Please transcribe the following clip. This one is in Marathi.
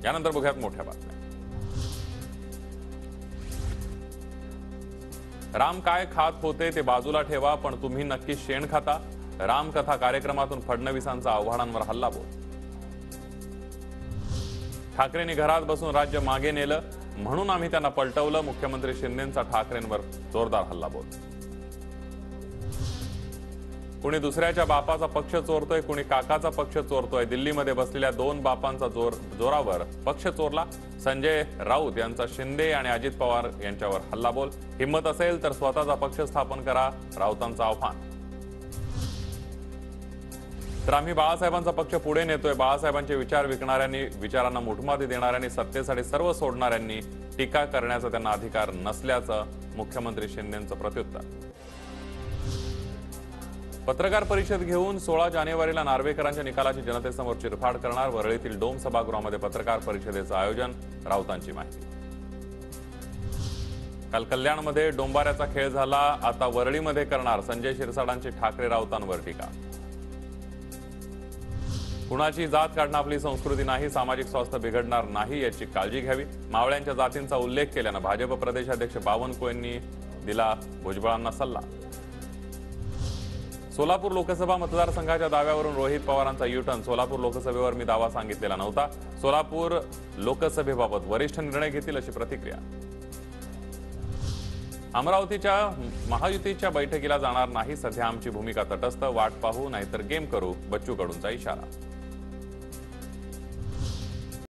यानंतर बघूयात मोठ्या बातम्या। राम काय खात होते ते बाजूला ठेवा, पण तुम्ही नक्की शेण खाता। रामकथा कार्यक्रमातून फडणवीसांचा आव्हानांवर हल्लाबोल। ठाकरेंनी घरात बसून राज्य मागे नेलं, म्हणून आम्ही त्यांना पलटवलं। मुख्यमंत्री शिंदेंचा ठाकरेंवर जोरदार हल्लाबोल। कुणी दुसऱ्याच्या बापाचा पक्ष चोरतोय, कुणी काकाचा पक्ष चोरतोय। दिल्लीमध्ये बसलेल्या दोन बापांचा जोरावर पक्ष चोरला। संजय राऊत यांचा शिंदे आणि अजित पवार यांच्यावर हल्लाबोल। हिम्मत असेल तर स्वतःचा पक्ष स्थापन करा, राऊतांचं आव्हान। तर आम्ही बाळासाहेबांचा पक्ष पुढे नेतोय। बाळासाहेबांचे विचार विकणाऱ्यांनी, विचारांना मुठमाती देणाऱ्यांनी, सत्तेसाठी सर्व सोडणाऱ्यांनी टीका करण्याचा त्यांना अधिकार नसल्याचं मुख्यमंत्री शिंदेंचं प्रत्युत्तर। पत्रकार परिषद घेऊन 16 जानेवारीला नार्वेकरांच्या निकालाची जनतेसमोर चिरफाड करणार। वरळीतील डोम सभागृहामध्ये पत्रकार परिषदेचं आयोजन, राऊतांची माहिती। काल कल्याणमध्ये डोंबाऱ्याचा खेळ झाला, आता वरळीमध्ये करणार। संजय शिरसाटांची ठाकरे राऊतांवर टीका। कुणाची जात काढणं आपली संस्कृती नाही, सामाजिक स्वास्थ्य बिघडणार नाही याची काळजी घ्यावी। मावळ्यांच्या जातींचा उल्लेख केल्यानं भाजप प्रदेशाध्यक्ष बावनकुळेंनी दिला भुजबळांना सल्ला। सोलापूर लोकसभा मतदारसंघाच्या दाव्यावरून रोहित पवारांचा युटर्न। सोलापूर लोकसभेवर मी दावा सांगितलेला नव्हता, सोलापूर लोकसभेबाबत वरिष्ठ निर्णय घेतील अशी प्रतिक्रिया। अमरावतीच्या महायुतीच्या बैठकीला जाणार नाही, सध्या आमची भूमिका तटस्थ। वाट पाहू नाहीतर गेम करू, बच्चू कडूंचा इशारा।